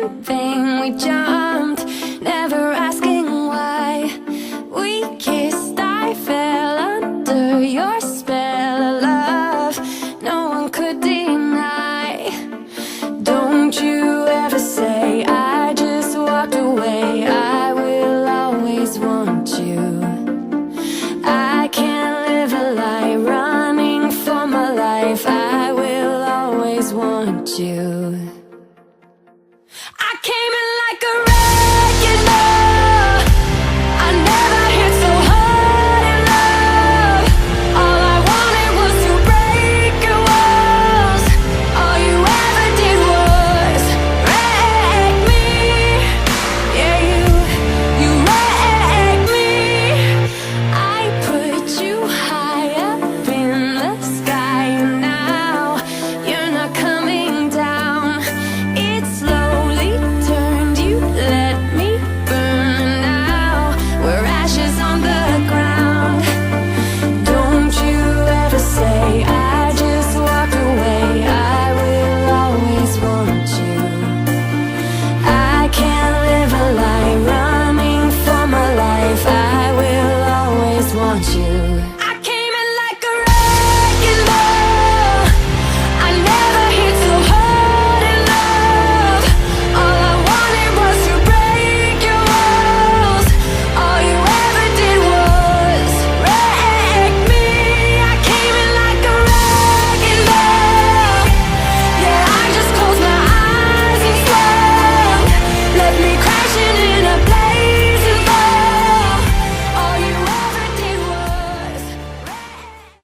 thing. We jumped, never asking why. We kissed, I fell under your spell of love. No one could deny. Don't you ever say I just walked away. I will always want you. I can't live a lie running for my life. I will always want you.